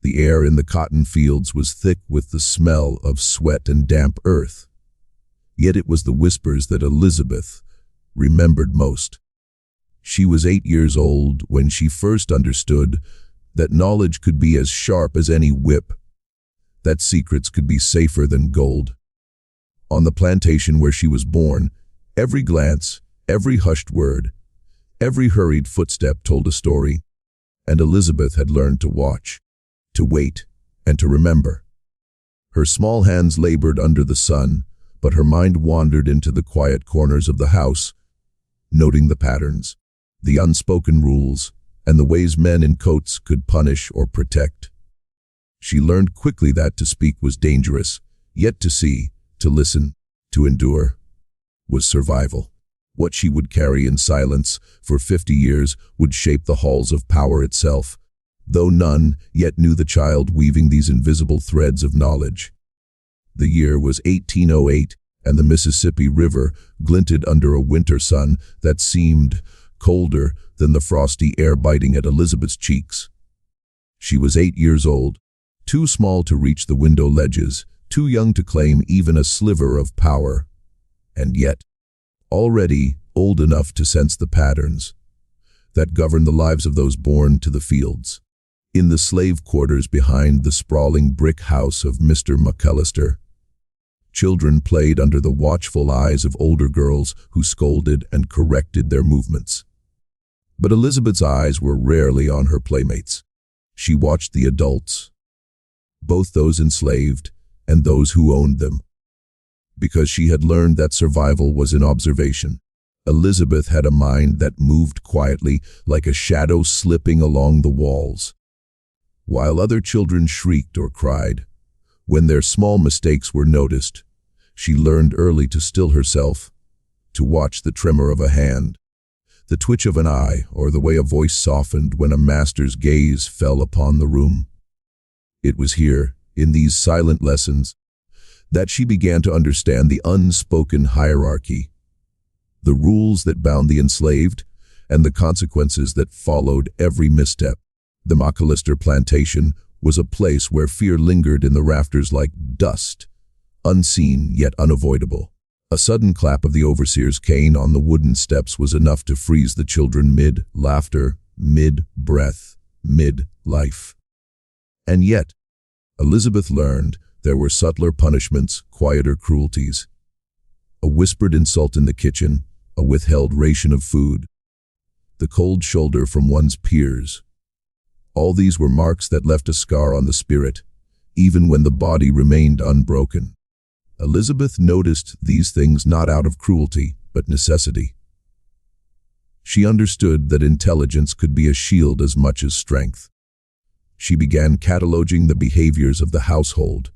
The air in the cotton fields was thick with the smell of sweat and damp earth. Yet it was the whispers that Elizabeth remembered most. She was 8 years old when she first understood that knowledge could be as sharp as any whip, that secrets could be safer than gold. On the plantation where she was born, every glance, every hushed word, every hurried footstep told a story, and Elizabeth had learned to watch, to wait, and to remember. Her small hands labored under the sun, but her mind wandered into the quiet corners of the house, noting the patterns, the unspoken rules, and the ways men in coats could punish or protect. She learned quickly that to speak was dangerous, yet to see, to listen, to endure, was survival. What she would carry in silence for 50 years would shape the halls of power itself, though none yet knew the child weaving these invisible threads of knowledge. The year was 1808, and the Mississippi River glinted under a winter sun that seemed colder than the frosty air biting at Elizabeth's cheeks. She was 8 years old, too small to reach the window ledges, too young to claim even a sliver of power, and yet already old enough to sense the patterns that govern the lives of those born to the fields. In the slave quarters behind the sprawling brick house of Mr. McAllister, children played under the watchful eyes of older girls who scolded and corrected their movements. But Elizabeth's eyes were rarely on her playmates. She watched the adults, both those enslaved and those who owned them. Because she had learned that survival was in observation, Elizabeth had a mind that moved quietly like a shadow slipping along the walls. While other children shrieked or cried, when their small mistakes were noticed, she learned early to still herself, to watch the tremor of a hand, the twitch of an eye, or the way a voice softened when a master's gaze fell upon the room. It was here, in these silent lessons, that she began to understand the unspoken hierarchy, the rules that bound the enslaved, and the consequences that followed every misstep. The McAllister plantation was a place where fear lingered in the rafters like dust, unseen yet unavoidable. A sudden clap of the overseer's cane on the wooden steps was enough to freeze the children mid-laughter, mid-breath, mid-life. And yet, Elizabeth learned there were subtler punishments, quieter cruelties. A whispered insult in the kitchen, a withheld ration of food, the cold shoulder from one's peers. All these were marks that left a scar on the spirit, even when the body remained unbroken. Elizabeth noticed these things not out of cruelty, but necessity. She understood that intelligence could be a shield as much as strength. She began cataloging the behaviors of the household,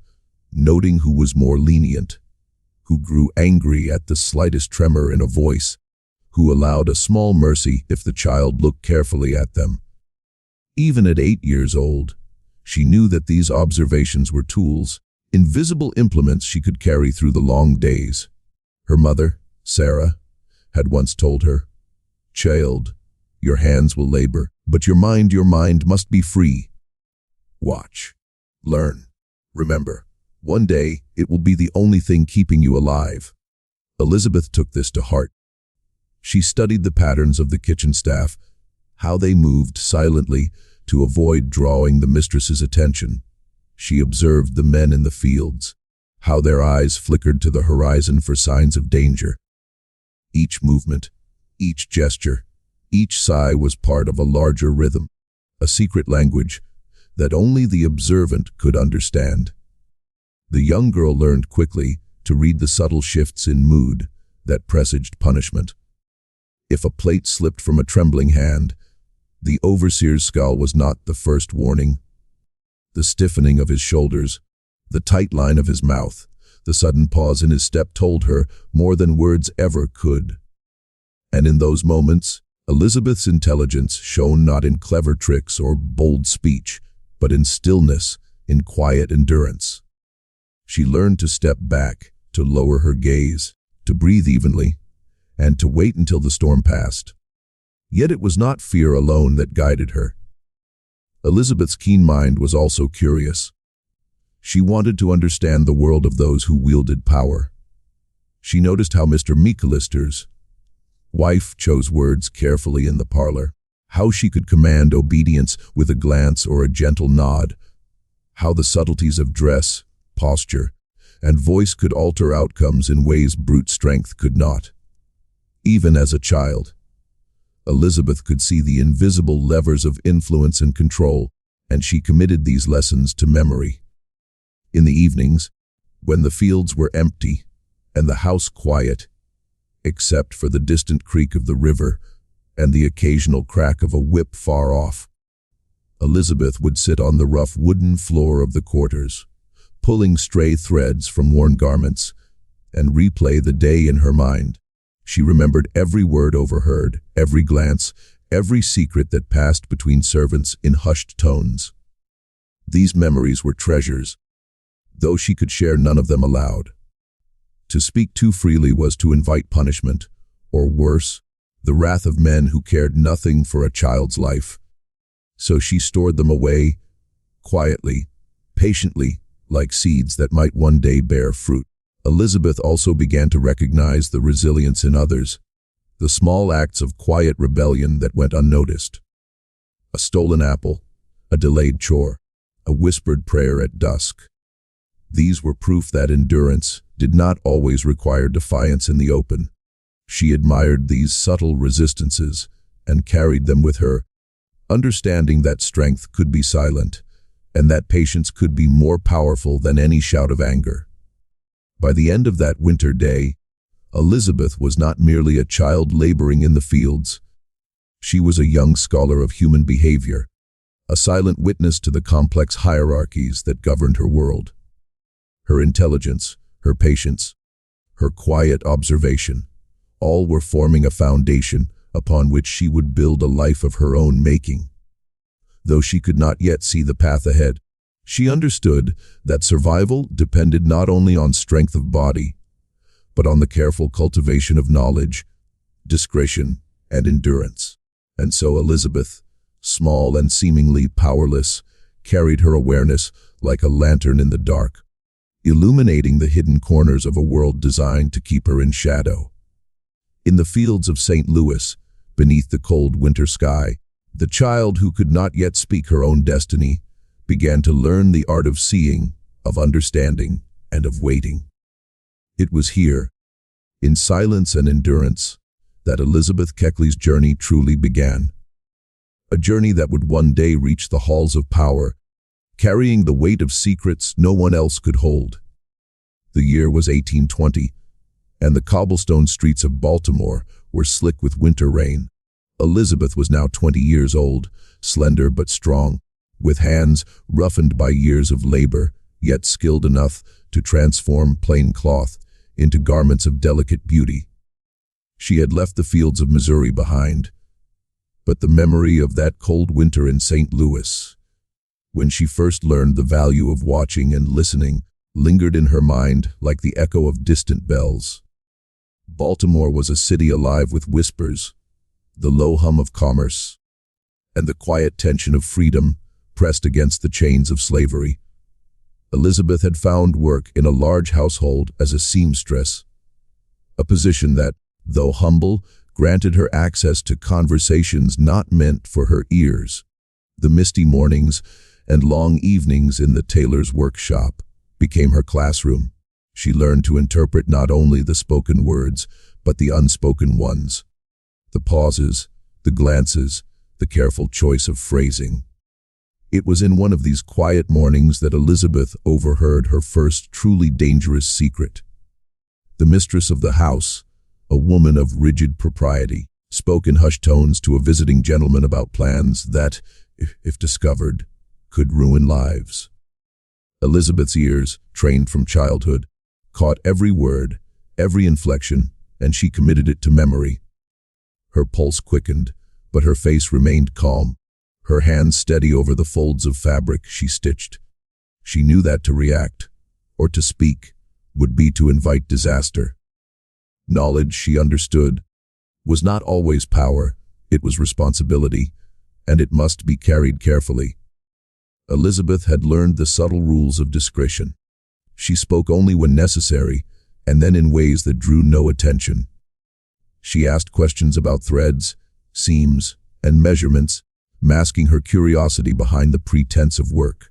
noting who was more lenient, who grew angry at the slightest tremor in a voice, who allowed a small mercy if the child looked carefully at them. Even at 8 years old, she knew that these observations were tools, invisible implements she could carry through the long days. Her mother, Sarah, had once told her, "Child, your hands will labor, but your mind must be free. Watch, learn, remember. One day, it will be the only thing keeping you alive." Elizabeth took this to heart. She studied the patterns of the kitchen staff, how they moved silently to avoid drawing the mistress's attention. She observed the men in the fields, how their eyes flickered to the horizon for signs of danger. Each movement, each gesture, each sigh was part of a larger rhythm, a secret language that only the observant could understand. The young girl learned quickly to read the subtle shifts in mood that presaged punishment. If a plate slipped from a trembling hand, the overseer's scowl was not the first warning. The stiffening of his shoulders, the tight line of his mouth, the sudden pause in his step told her more than words ever could. And in those moments, Elizabeth's intelligence shone not in clever tricks or bold speech, but in stillness, in quiet endurance. She learned to step back, to lower her gaze, to breathe evenly, and to wait until the storm passed. Yet it was not fear alone that guided her. Elizabeth's keen mind was also curious. She wanted to understand the world of those who wielded power. She noticed how Mr. McAllister's wife chose words carefully in the parlor, how she could command obedience with a glance or a gentle nod, how the subtleties of dress, posture, and voice could alter outcomes in ways brute strength could not. Even as a child, Elizabeth could see the invisible levers of influence and control, and she committed these lessons to memory. In the evenings, when the fields were empty and the house quiet, except for the distant creak of the river and the occasional crack of a whip far off, Elizabeth would sit on the rough wooden floor of the quarters, pulling stray threads from worn garments, and replay the day in her mind. She remembered every word overheard, every glance, every secret that passed between servants in hushed tones. These memories were treasures, though she could share none of them aloud. To speak too freely was to invite punishment, or worse, the wrath of men who cared nothing for a child's life. So she stored them away, quietly, patiently, like seeds that might one day bear fruit. Elizabeth also began to recognize the resilience in others, the small acts of quiet rebellion that went unnoticed. A stolen apple, a delayed chore, a whispered prayer at dusk. These were proof that endurance did not always require defiance in the open. She admired these subtle resistances and carried them with her, understanding that strength could be silent and that patience could be more powerful than any shout of anger. By the end of that winter day, Elizabeth was not merely a child laboring in the fields. She was a young scholar of human behavior, a silent witness to the complex hierarchies that governed her world. Her intelligence, her patience, her quiet observation, all were forming a foundation upon which she would build a life of her own making. Though she could not yet see the path ahead, she understood that survival depended not only on strength of body, but on the careful cultivation of knowledge, discretion, and endurance. And so Elizabeth, small and seemingly powerless, carried her awareness like a lantern in the dark, illuminating the hidden corners of a world designed to keep her in shadow. In the fields of St. Louis, beneath the cold winter sky, the child who could not yet speak her own destiny began to learn the art of seeing, of understanding, and of waiting. It was here, in silence and endurance, that Elizabeth Keckley's journey truly began. A journey that would one day reach the halls of power, carrying the weight of secrets no one else could hold. The year was 1820, and the cobblestone streets of Baltimore were slick with winter rain. Elizabeth was now 20 years old, slender but strong, with hands roughened by years of labor, yet skilled enough to transform plain cloth into garments of delicate beauty. She had left the fields of Missouri behind, but the memory of that cold winter in St. Louis, when she first learned the value of watching and listening, lingered in her mind like the echo of distant bells. Baltimore was a city alive with whispers, the low hum of commerce, and the quiet tension of freedom pressed against the chains of slavery. Elizabeth had found work in a large household as a seamstress, a position that, though humble, granted her access to conversations not meant for her ears. The misty mornings and long evenings in the tailor's workshop became her classroom. She learned to interpret not only the spoken words, but the unspoken ones. The pauses, the glances, the careful choice of phrasing. It was in one of these quiet mornings that Elizabeth overheard her first truly dangerous secret. The mistress of the house, a woman of rigid propriety, spoke in hushed tones to a visiting gentleman about plans that, if discovered, could ruin lives. Elizabeth's ears, trained from childhood, caught every word, every inflection, and she committed it to memory. Her pulse quickened, but her face remained calm, her hands steady over the folds of fabric she stitched. She knew that to react, or to speak, would be to invite disaster. Knowledge, she understood, was not always power, it was responsibility, and it must be carried carefully. Elizabeth had learned the subtle rules of discretion. She spoke only when necessary, and then in ways that drew no attention. She asked questions about threads, seams, and measurements, masking her curiosity behind the pretense of work.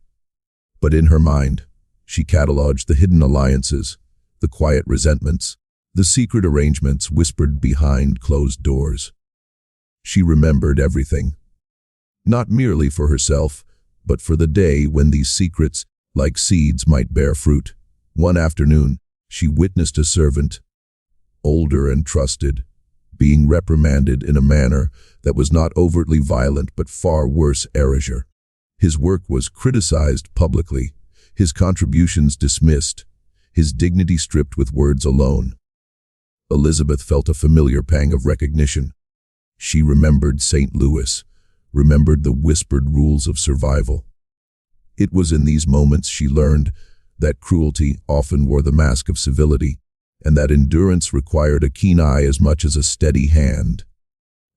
But in her mind, she cataloged the hidden alliances, the quiet resentments, the secret arrangements whispered behind closed doors. She remembered everything. Not merely for herself, but for the day when these secrets, like seeds, might bear fruit. One afternoon, she witnessed a servant, older and trusted, being reprimanded in a manner that was not overtly violent but far worse erasure. His work was criticized publicly, his contributions dismissed, his dignity stripped with words alone. Elizabeth felt a familiar pang of recognition. She remembered St. Louis, remembered the whispered rules of survival. It was in these moments she learned that cruelty often wore the mask of civility, and that endurance required a keen eye as much as a steady hand.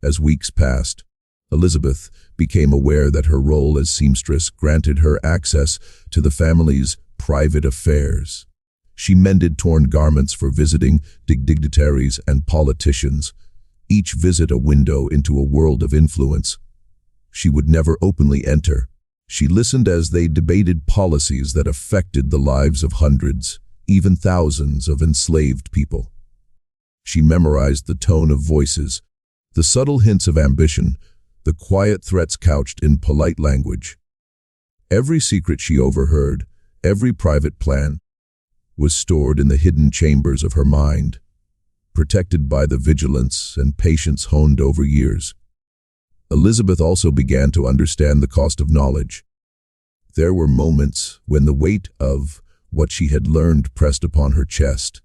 As weeks passed, Elizabeth became aware that her role as seamstress granted her access to the family's private affairs. She mended torn garments for visiting dignitaries and politicians, each visit a window into a world of influence. She would never openly enter. She listened as they debated policies that affected the lives of hundreds, even thousands of enslaved people. She memorized the tone of voices, the subtle hints of ambition, the quiet threats couched in polite language. Every secret she overheard, every private plan, was stored in the hidden chambers of her mind, protected by the vigilance and patience honed over years. Elizabeth also began to understand the cost of knowledge. There were moments when the weight of what she had learned pressed upon her chest.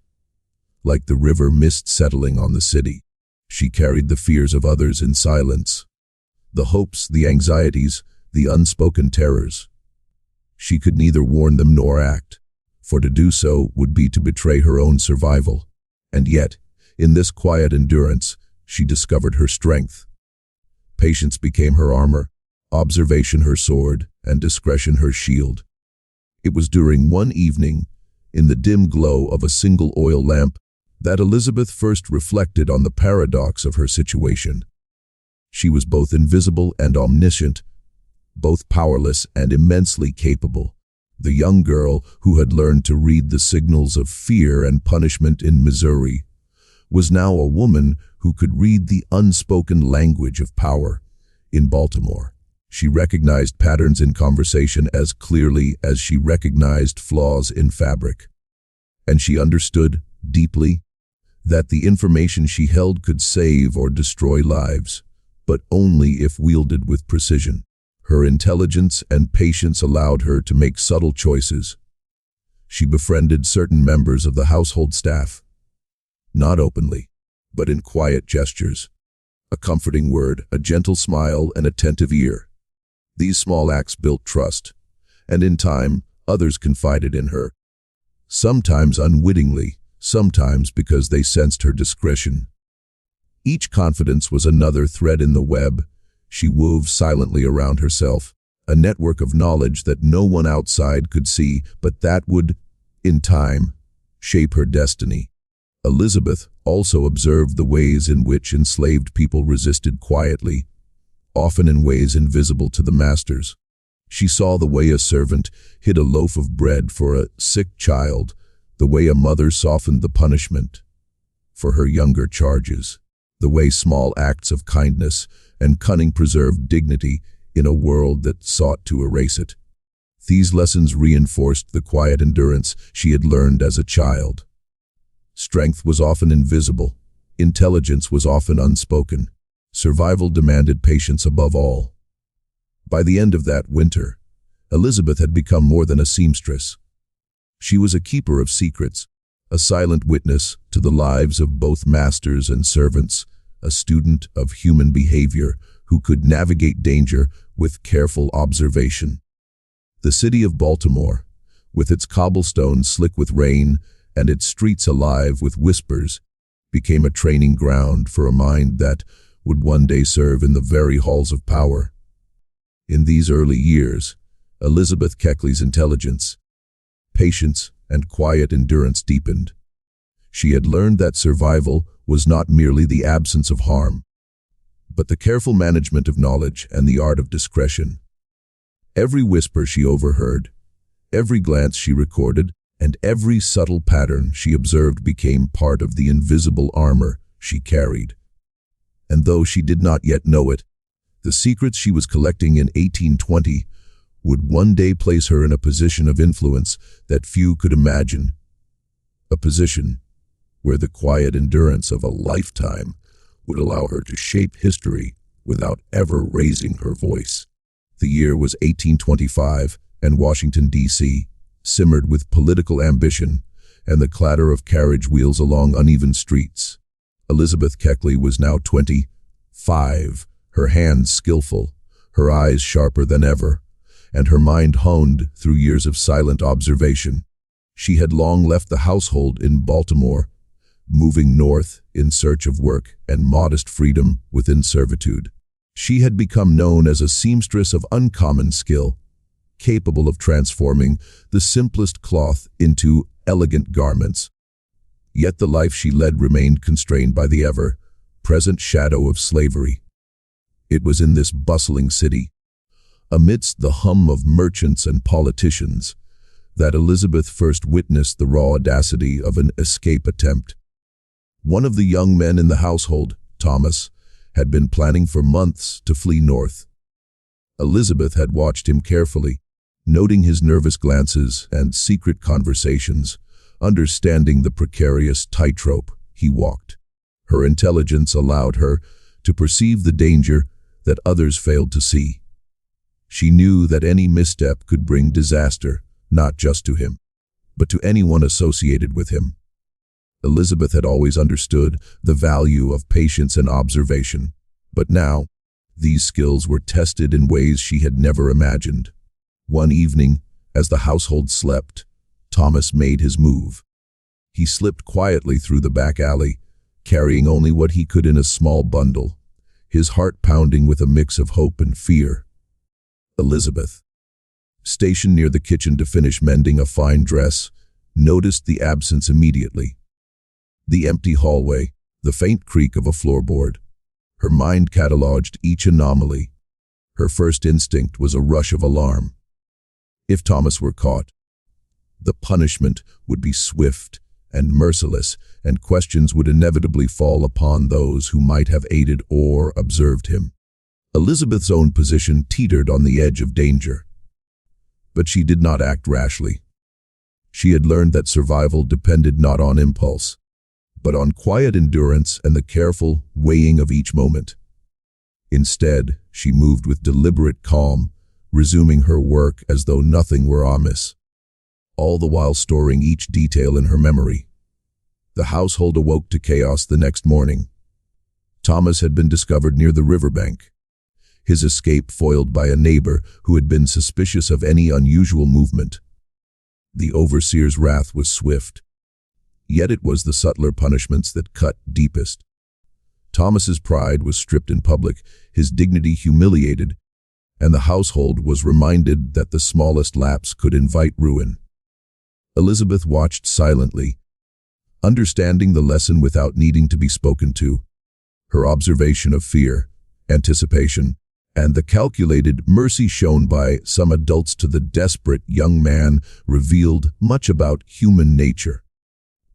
Like the river mist settling on the city, she carried the fears of others in silence, the hopes, the anxieties, the unspoken terrors. She could neither warn them nor act, for to do so would be to betray her own survival. And yet, in this quiet endurance, she discovered her strength. Patience became her armor, observation her sword, and discretion her shield. It was during one evening, in the dim glow of a single oil lamp, that Elizabeth first reflected on the paradox of her situation. She was both invisible and omniscient, both powerless and immensely capable. The young girl who had learned to read the signals of fear and punishment in Missouri was now a woman who could read the unspoken language of power in Baltimore. She recognized patterns in conversation as clearly as she recognized flaws in fabric. And she understood, deeply, that the information she held could save or destroy lives, but only if wielded with precision. Her intelligence and patience allowed her to make subtle choices. She befriended certain members of the household staff, not openly, but in quiet gestures. A comforting word, a gentle smile, an attentive ear. These small acts built trust, and in time, others confided in her. Sometimes unwittingly, sometimes because they sensed her discretion. Each confidence was another thread in the web she wove silently around herself, a network of knowledge that no one outside could see, but that would, in time, shape her destiny. Elizabeth also observed the ways in which enslaved people resisted quietly, often in ways invisible to the masters. She saw the way a servant hid a loaf of bread for a sick child, the way a mother softened the punishment for her younger charges, the way small acts of kindness and cunning preserved dignity in a world that sought to erase it. These lessons reinforced the quiet endurance she had learned as a child. Strength was often invisible, intelligence was often unspoken, survival demanded patience above all. By the end of that winter, Elizabeth had become more than a seamstress. She was a keeper of secrets, a silent witness to the lives of both masters and servants, a student of human behavior who could navigate danger with careful observation. The city of Baltimore, with its cobblestones slick with rain and its streets alive with whispers, became a training ground for a mind that would one day serve in the very halls of power. In these early years, Elizabeth Keckley's intelligence, patience, and quiet endurance deepened. She had learned that survival was not merely the absence of harm, but the careful management of knowledge and the art of discretion. Every whisper she overheard, every glance she recorded, and every subtle pattern she observed became part of the invisible armor she carried. And though she did not yet know it, the secrets she was collecting in 1820 would one day place her in a position of influence that few could imagine. A position where the quiet endurance of a lifetime would allow her to shape history without ever raising her voice. The year was 1825, and Washington, D.C., simmered with political ambition and the clatter of carriage wheels along uneven streets. Elizabeth Keckley was now 25, her hands skillful, her eyes sharper than ever, and her mind honed through years of silent observation. She had long left the household in Baltimore, moving north in search of work and modest freedom within servitude. She had become known as a seamstress of uncommon skill, capable of transforming the simplest cloth into elegant garments. Yet the life she led remained constrained by the ever-present shadow of slavery. It was in this bustling city, amidst the hum of merchants and politicians, that Elizabeth first witnessed the raw audacity of an escape attempt. One of the young men in the household, Thomas, had been planning for months to flee north. Elizabeth had watched him carefully, noting his nervous glances and secret conversations, understanding the precarious tightrope he walked. Her intelligence allowed her to perceive the danger that others failed to see. She knew that any misstep could bring disaster, not just to him, but to anyone associated with him. Elizabeth had always understood the value of patience and observation, but now, these skills were tested in ways she had never imagined. One evening, as the household slept, Thomas made his move. He slipped quietly through the back alley, carrying only what he could in a small bundle, his heart pounding with a mix of hope and fear. Elizabeth, stationed near the kitchen to finish mending a fine dress, noticed the absence immediately. The empty hallway, the faint creak of a floorboard. Her mind cataloged each anomaly. Her first instinct was a rush of alarm. If Thomas were caught, the punishment would be swift and merciless, and questions would inevitably fall upon those who might have aided or observed him. Elizabeth's own position teetered on the edge of danger. But she did not act rashly. She had learned that survival depended not on impulse, but on quiet endurance and the careful weighing of each moment. Instead, she moved with deliberate calm, resuming her work as though nothing were amiss, all the while storing each detail in her memory. The household awoke to chaos the next morning. Thomas had been discovered near the riverbank, his escape foiled by a neighbor who had been suspicious of any unusual movement. The overseer's wrath was swift, yet it was the subtler punishments that cut deepest. Thomas's pride was stripped in public, his dignity humiliated, and the household was reminded that the smallest lapse could invite ruin. Elizabeth watched silently, understanding the lesson without needing to be spoken to. Her observation of fear, anticipation, and the calculated mercy shown by some adults to the desperate young man revealed much about human nature.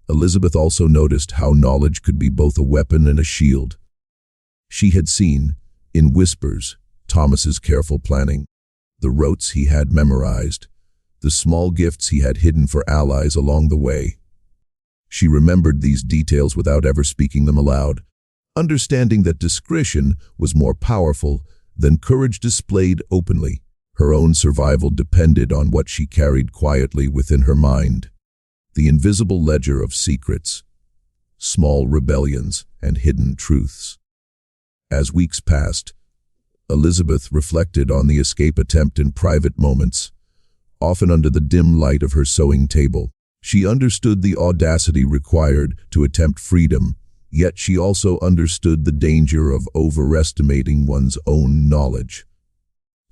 Elizabeth also noticed how knowledge could be both a weapon and a shield. She had seen, in whispers, Thomas's careful planning, the routes he had memorized, the small gifts he had hidden for allies along the way. She remembered these details without ever speaking them aloud, understanding that discretion was more powerful than courage displayed openly. Her own survival depended on what she carried quietly within her mind, the invisible ledger of secrets, small rebellions, and hidden truths. As weeks passed, Elizabeth reflected on the escape attempt in private moments, often under the dim light of her sewing table. She understood the audacity required to attempt freedom, yet she also understood the danger of overestimating one's own knowledge.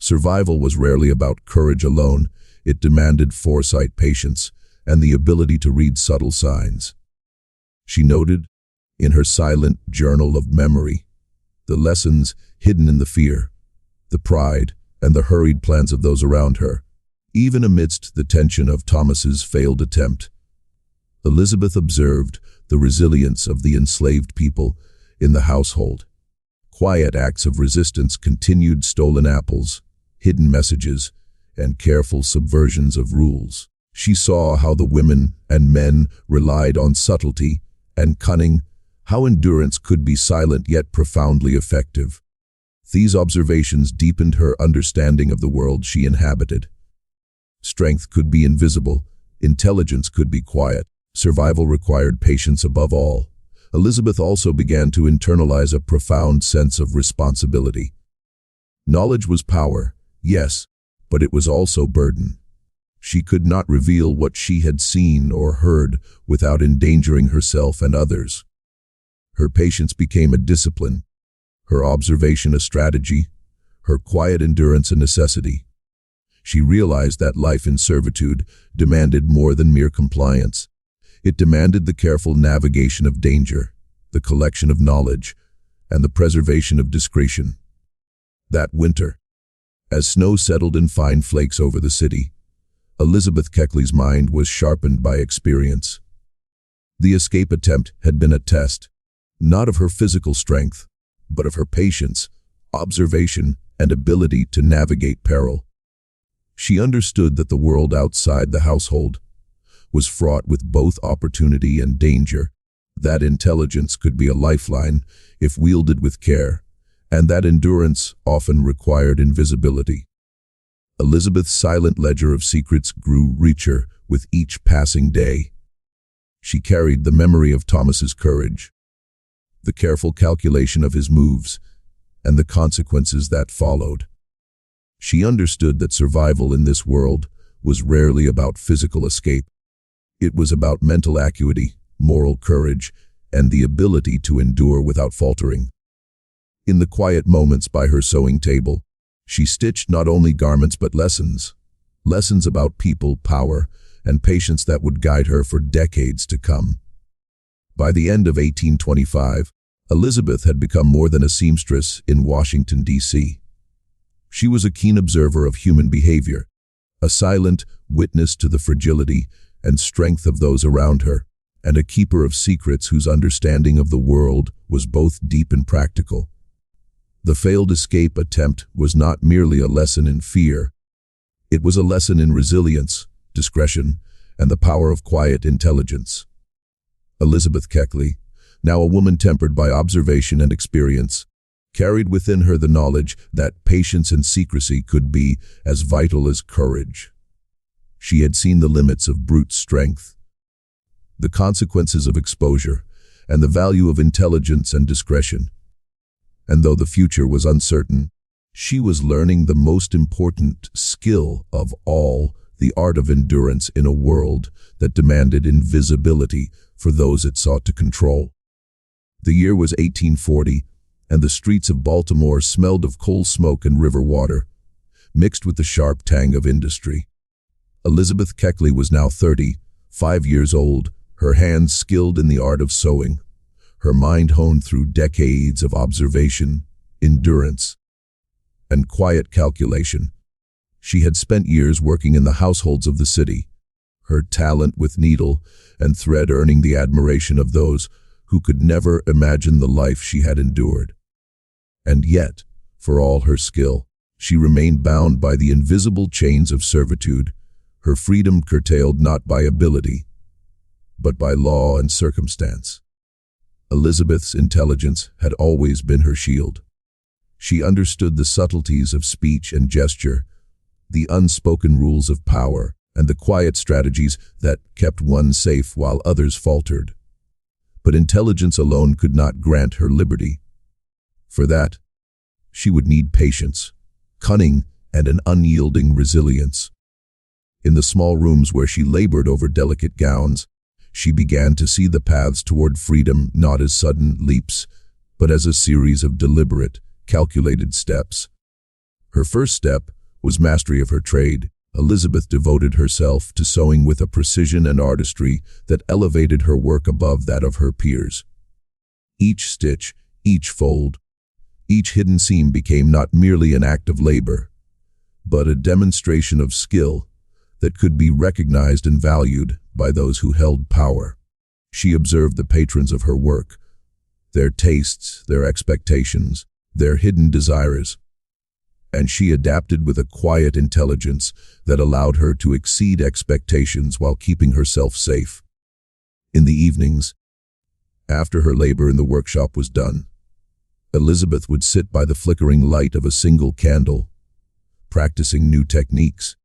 Survival was rarely about courage alone. It demanded foresight, patience, and the ability to read subtle signs. She noted, in her silent journal of memory, the lessons hidden in the fear, the pride, and the hurried plans of those around her. Even amidst the tension of Thomas's failed attempt, Elizabeth observed the resilience of the enslaved people in the household. Quiet acts of resistance continued, stolen apples, hidden messages, and careful subversions of rules. She saw how the women and men relied on subtlety and cunning, how endurance could be silent yet profoundly effective. These observations deepened her understanding of the world she inhabited. Strength could be invisible, intelligence could be quiet, survival required patience above all. Elizabeth also began to internalize a profound sense of responsibility. Knowledge was power, yes, but it was also burden. She could not reveal what she had seen or heard without endangering herself and others. Her patience became a discipline, her observation a strategy, her quiet endurance a necessity. She realized that life in servitude demanded more than mere compliance. It demanded the careful navigation of danger, the collection of knowledge, and the preservation of discretion. That winter, as snow settled in fine flakes over the city, Elizabeth Keckley's mind was sharpened by experience. The escape attempt had been a test, not of her physical strength, but of her patience, observation, and ability to navigate peril. She understood that the world outside the household was fraught with both opportunity and danger, that intelligence could be a lifeline if wielded with care, and that endurance often required invisibility. Elizabeth's silent ledger of secrets grew richer with each passing day. She carried the memory of Thomas's courage, the careful calculation of his moves, and the consequences that followed. She understood that survival in this world was rarely about physical escape. It was about mental acuity, moral courage, and the ability to endure without faltering. In the quiet moments by her sewing table, she stitched not only garments but lessons about people, power, and patience that would guide her for decades to come. By the end of 1825, Elizabeth had become more than a seamstress in Washington, D.C. She was a keen observer of human behavior, a silent witness to the fragility and strength of those around her, and a keeper of secrets whose understanding of the world was both deep and practical. The failed escape attempt was not merely a lesson in fear. It was a lesson in resilience, discretion, and the power of quiet intelligence. Elizabeth Keckley, now a woman tempered by observation and experience, carried within her the knowledge that patience and secrecy could be as vital as courage. She had seen the limits of brute strength, the consequences of exposure, and the value of intelligence and discretion. And though the future was uncertain, she was learning the most important skill of all, the art of endurance in a world that demanded invisibility for those it sought to control. The year was 1840, and the streets of Baltimore smelled of coal smoke and river water, mixed with the sharp tang of industry. Elizabeth Keckley was now 35 years old, her hands skilled in the art of sewing, her mind honed through decades of observation, endurance, and quiet calculation. She had spent years working in the households of the city, her talent with needle and thread earning the admiration of those who could never imagine the life she had endured. And yet, for all her skill, she remained bound by the invisible chains of servitude, her freedom curtailed not by ability, but by law and circumstance. Elizabeth's intelligence had always been her shield. She understood the subtleties of speech and gesture, the unspoken rules of power, and the quiet strategies that kept one safe while others faltered. But intelligence alone could not grant her liberty. For that, she would need patience, cunning, and an unyielding resilience. In the small rooms where she labored over delicate gowns, she began to see the paths toward freedom not as sudden leaps, but as a series of deliberate, calculated steps. Her first step was mastery of her trade. Elizabeth devoted herself to sewing with a precision and artistry that elevated her work above that of her peers. Each stitch, each fold, each hidden seam became not merely an act of labor, but a demonstration of skill that could be recognized and valued by those who held power. She observed the patrons of her work, their tastes, their expectations, their hidden desires, and she adapted with a quiet intelligence that allowed her to exceed expectations while keeping herself safe. In the evenings, after her labor in the workshop was done, Elizabeth would sit by the flickering light of a single candle, practicing new techniques,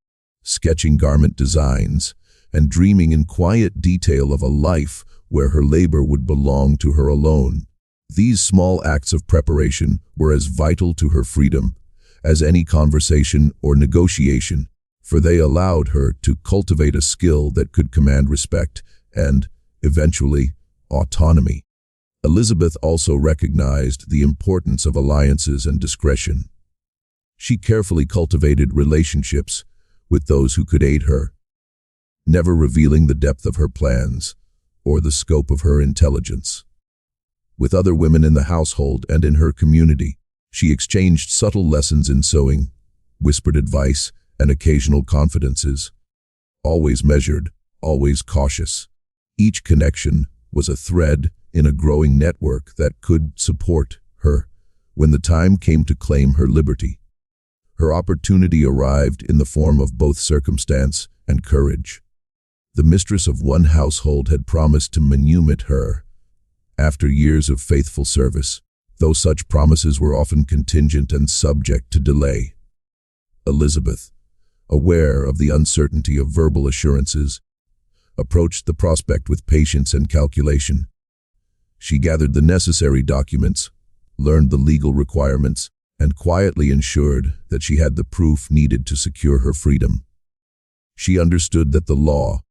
sketching garment designs, and dreaming in quiet detail of a life where her labor would belong to her alone. These small acts of preparation were as vital to her freedom as any conversation or negotiation, for they allowed her to cultivate a skill that could command respect and, eventually, autonomy. Elizabeth also recognized the importance of alliances and discretion. She carefully cultivated relationships with those who could aid her, never revealing the depth of her plans or the scope of her intelligence. With other women in the household and in her community, she exchanged subtle lessons in sewing, whispered advice, and occasional confidences, always measured, always cautious. Each connection was a thread in a growing network that could support her when the time came to claim her liberty. Her opportunity arrived in the form of both circumstance and courage. The mistress of one household had promised to manumit her after years of faithful service, though such promises were often contingent and subject to delay. Elizabeth, aware of the uncertainty of verbal assurances, approached the prospect with patience and calculation. She gathered the necessary documents, learned the legal requirements, and quietly ensured that she had the proof needed to secure her freedom. She understood that the law,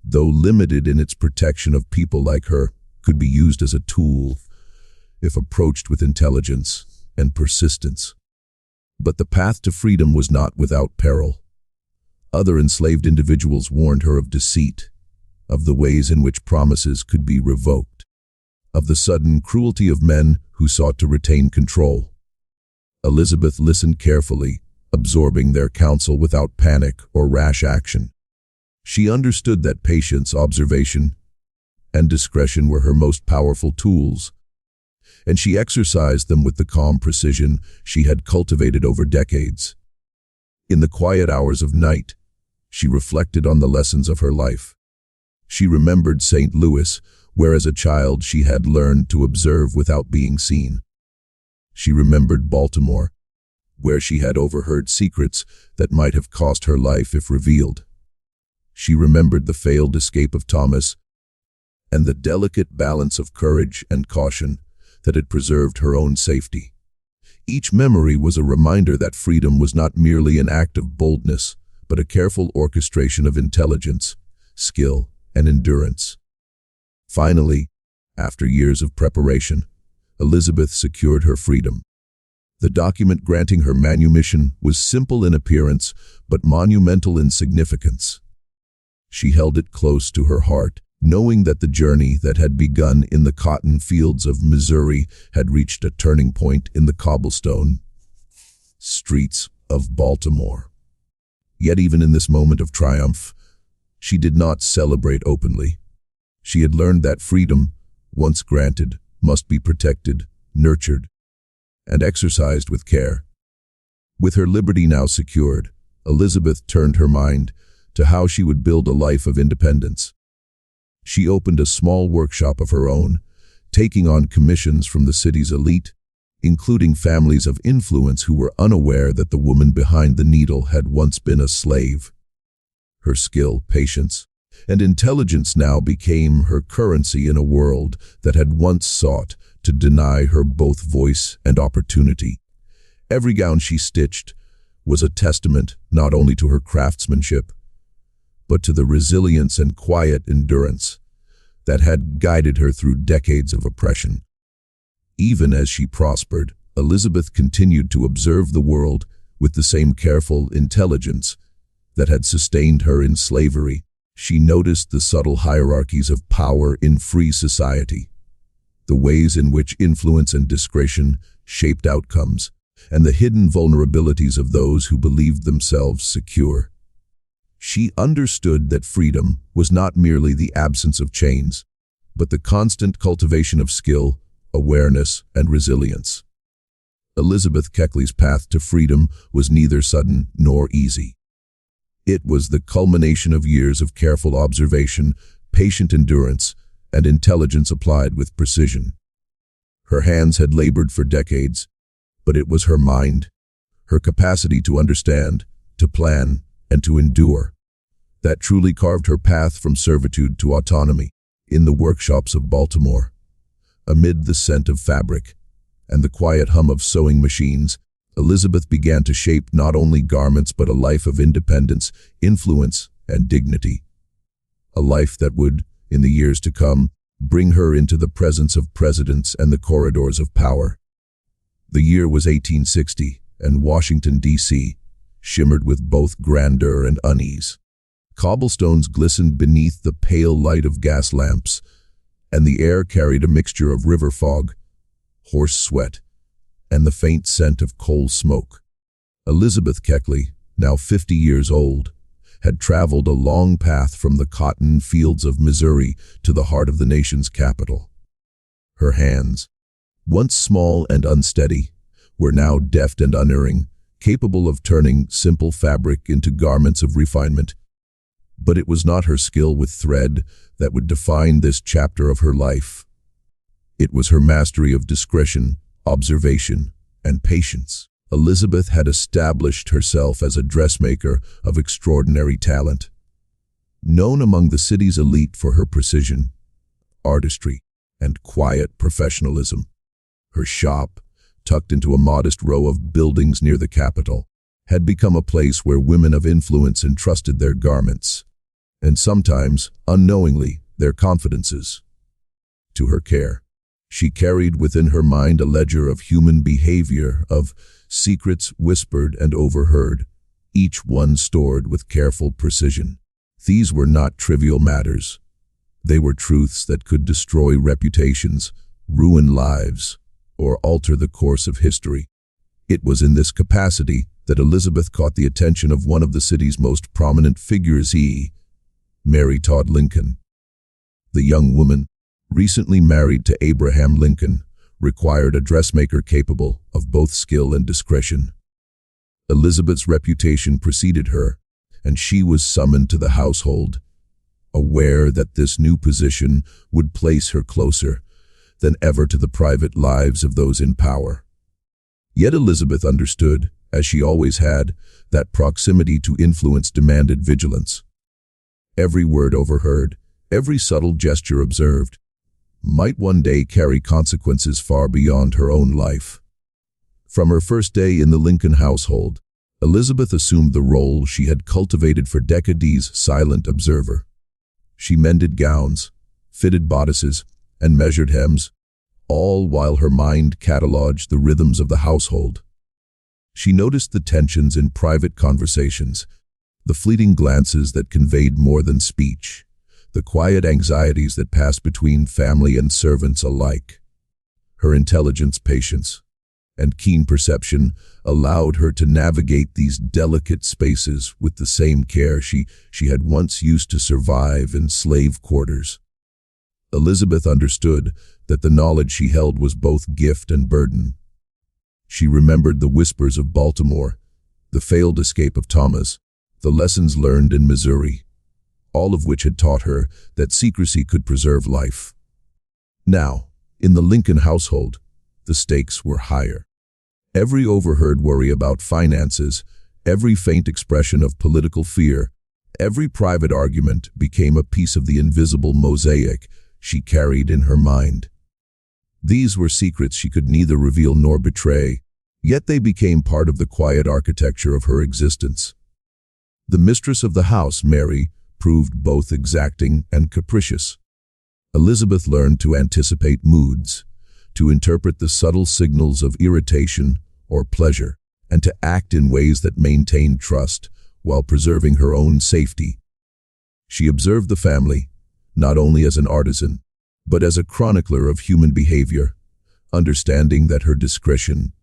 though limited in its protection of people like her, could be used as a tool if approached with intelligence and persistence. But the path to freedom was not without peril. Other enslaved individuals warned her of deceit, of the ways in which promises could be revoked, of the sudden cruelty of men who sought to retain control. Elizabeth listened carefully, absorbing their counsel without panic or rash action. She understood that patience, observation, and discretion were her most powerful tools, and she exercised them with the calm precision she had cultivated over decades. In the quiet hours of night, she reflected on the lessons of her life. She remembered St. Louis, where as a child she had learned to observe without being seen. She remembered Baltimore, where she had overheard secrets that might have cost her life if revealed. She remembered the failed escape of Thomas and the delicate balance of courage and caution that had preserved her own safety. Each memory was a reminder that freedom was not merely an act of boldness, but a careful orchestration of intelligence, skill, and endurance. Finally, after years of preparation, Elizabeth secured her freedom. The document granting her manumission was simple in appearance, but monumental in significance. She held it close to her heart, knowing that the journey that had begun in the cotton fields of Missouri had reached a turning point in the cobblestone streets of Baltimore. Yet even in this moment of triumph, she did not celebrate openly. She had learned that freedom, once granted, must be protected, nurtured, and exercised with care. With her liberty now secured, Elizabeth turned her mind to how she would build a life of independence. She opened a small workshop of her own, taking on commissions from the city's elite, including families of influence who were unaware that the woman behind the needle had once been a slave. Her skill, patience, and intelligence now became her currency in a world that had once sought to deny her both voice and opportunity. Every gown she stitched was a testament not only to her craftsmanship, but to the resilience and quiet endurance that had guided her through decades of oppression. Even as she prospered, Elizabeth continued to observe the world with the same careful intelligence that had sustained her in slavery. She noticed the subtle hierarchies of power in free society, the ways in which influence and discretion shaped outcomes, and the hidden vulnerabilities of those who believed themselves secure. She understood that freedom was not merely the absence of chains, but the constant cultivation of skill, awareness, and resilience. Elizabeth Keckley's path to freedom was neither sudden nor easy. It was the culmination of years of careful observation, patient endurance, and intelligence applied with precision. Her hands had labored for decades, but it was her mind, her capacity to understand, to plan, and to endure, that truly carved her path from servitude to autonomy. In the workshops of Baltimore, amid the scent of fabric and the quiet hum of sewing machines, Elizabeth began to shape not only garments but a life of independence, influence, and dignity. A life that would, in the years to come, bring her into the presence of presidents and the corridors of power. The year was 1860, and Washington, D.C., shimmered with both grandeur and unease. Cobblestones glistened beneath the pale light of gas lamps, and the air carried a mixture of river fog, horse sweat, and the faint scent of coal smoke. Elizabeth Keckley, now 50 years old, had traveled a long path from the cotton fields of Missouri to the heart of the nation's capital. Her hands, once small and unsteady, were now deft and unerring, capable of turning simple fabric into garments of refinement. But it was not her skill with thread that would define this chapter of her life. It was her mastery of discretion, observation, and patience. Elizabeth had established herself as a dressmaker of extraordinary talent, known among the city's elite for her precision, artistry, and quiet professionalism. Her shop, tucked into a modest row of buildings near the capital, had become a place where women of influence entrusted their garments, and sometimes, unknowingly, their confidences, to her care. She carried within her mind a ledger of human behavior, of secrets whispered and overheard, each one stored with careful precision. These were not trivial matters. They were truths that could destroy reputations, ruin lives, or alter the course of history. It was in this capacity that Elizabeth caught the attention of one of the city's most prominent figures, Mary Todd Lincoln. The young woman, recently married to Abraham Lincoln, required a dressmaker capable of both skill and discretion. Elizabeth's reputation preceded her, and she was summoned to the household, aware that this new position would place her closer than ever to the private lives of those in power. Yet Elizabeth understood, as she always had, that proximity to influence demanded vigilance. Every word overheard, every subtle gesture observed, might one day carry consequences far beyond her own life. From her first day in the Lincoln household, Elizabeth assumed the role she had cultivated for decades: silent observer. She mended gowns, fitted bodices, and measured hems, all while her mind catalogued the rhythms of the household. She noticed the tensions in private conversations, the fleeting glances that conveyed more than speech, the quiet anxieties that passed between family and servants alike. Her intelligence, patience, and keen perception allowed her to navigate these delicate spaces with the same care she had once used to survive in slave quarters. Elizabeth understood that the knowledge she held was both gift and burden. She remembered the whispers of Baltimore, the failed escape of Thomas, the lessons learned in Missouri, all of which had taught her that secrecy could preserve life. Now, in the Lincoln household, the stakes were higher. Every overheard worry about finances, every faint expression of political fear, every private argument became a piece of the invisible mosaic she carried in her mind. These were secrets she could neither reveal nor betray, yet they became part of the quiet architecture of her existence. The mistress of the house, Mary, proved both exacting and capricious. Elizabeth learned to anticipate moods, to interpret the subtle signals of irritation or pleasure, and to act in ways that maintained trust while preserving her own safety. She observed the family, not only as an artisan, but as a chronicler of human behavior, understanding that her discretion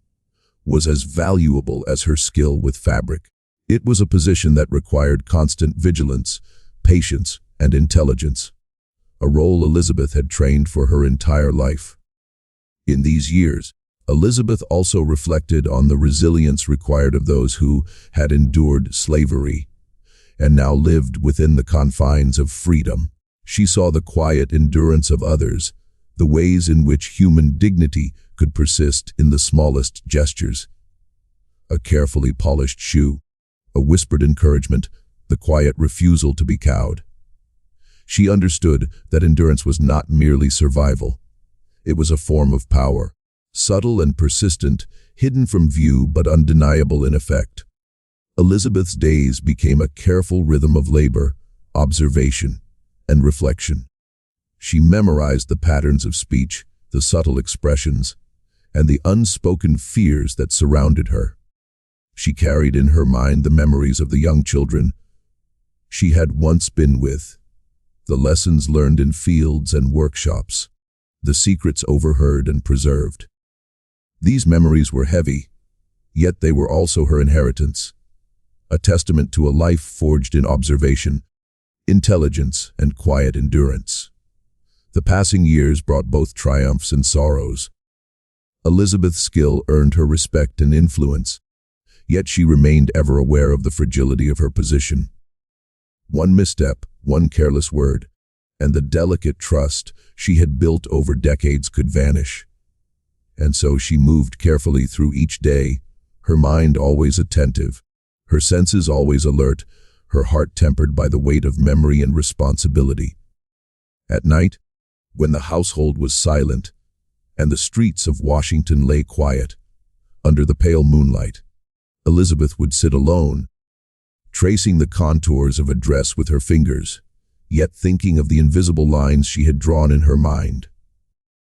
was as valuable as her skill with fabric. It was a position that required constant vigilance, patience, and intelligence, a role Elizabeth had trained for her entire life. In these years, Elizabeth also reflected on the resilience required of those who had endured slavery and now lived within the confines of freedom. She saw the quiet endurance of others, the ways in which human dignity could persist in the smallest gestures. A carefully polished shoe, a whispered encouragement, the quiet refusal to be cowed. She understood that endurance was not merely survival. It was a form of power, subtle and persistent, hidden from view but undeniable in effect. Elizabeth's days became a careful rhythm of labor, observation, and reflection. She memorized the patterns of speech, the subtle expressions, and the unspoken fears that surrounded her. She carried in her mind the memories of the young children she had once been with, the lessons learned in fields and workshops, the secrets overheard and preserved. These memories were heavy, yet they were also her inheritance, a testament to a life forged in observation, intelligence, and quiet endurance. The passing years brought both triumphs and sorrows. Elizabeth's skill earned her respect and influence, yet she remained ever aware of the fragility of her position. One misstep, one careless word, and the delicate trust she had built over decades could vanish. And so she moved carefully through each day, her mind always attentive, her senses always alert, her heart tempered by the weight of memory and responsibility. At night, when the household was silent and the streets of Washington lay quiet, under the pale moonlight, Elizabeth would sit alone, tracing the contours of a dress with her fingers, yet thinking of the invisible lines she had drawn in her mind.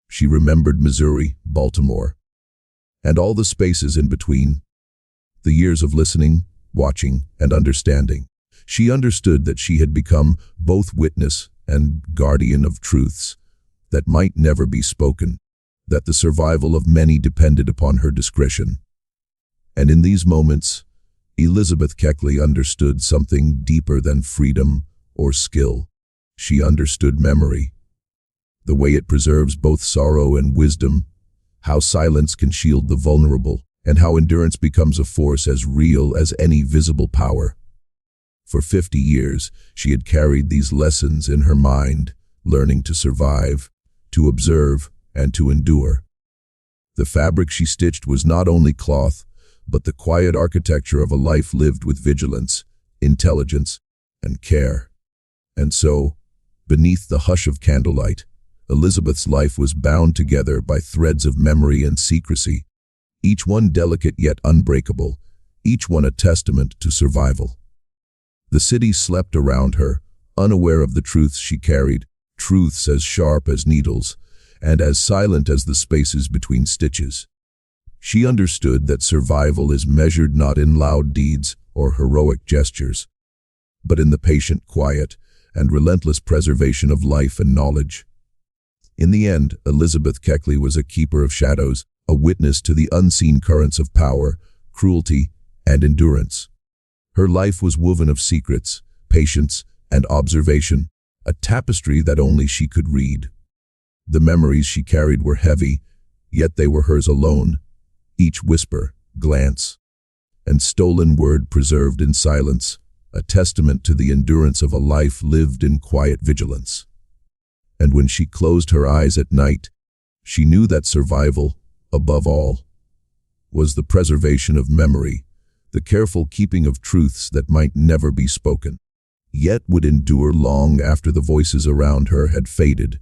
She remembered Missouri, Baltimore, and all the spaces in between, the years of listening, watching, and understanding. She understood that she had become both witness and guardian of truths that might never be spoken, that the survival of many depended upon her discretion. And in these moments, Elizabeth Keckley understood something deeper than freedom or skill. She understood memory, the way it preserves both sorrow and wisdom, how silence can shield the vulnerable, and how endurance becomes a force as real as any visible power. For 50 years, she had carried these lessons in her mind, learning to survive, to observe, and to endure. The fabric she stitched was not only cloth, but the quiet architecture of a life lived with vigilance, intelligence, and care. And so, beneath the hush of candlelight, Elizabeth's life was bound together by threads of memory and secrecy, each one delicate yet unbreakable, each one a testament to survival. The city slept around her, unaware of the truths she carried, truths as sharp as needles, and as silent as the spaces between stitches. She understood that survival is measured not in loud deeds or heroic gestures, but in the patient quiet and relentless preservation of life and knowledge. In the end, Elizabeth Keckley was a keeper of shadows, a witness to the unseen currents of power, cruelty, and endurance. Her life was woven of secrets, patience, and observation, a tapestry that only she could read. The memories she carried were heavy, yet they were hers alone, each whisper, glance, and stolen word preserved in silence, a testament to the endurance of a life lived in quiet vigilance. And when she closed her eyes at night, she knew that survival, above all, was the preservation of memory, the careful keeping of truths that might never be spoken, yet would endure long after the voices around her had faded.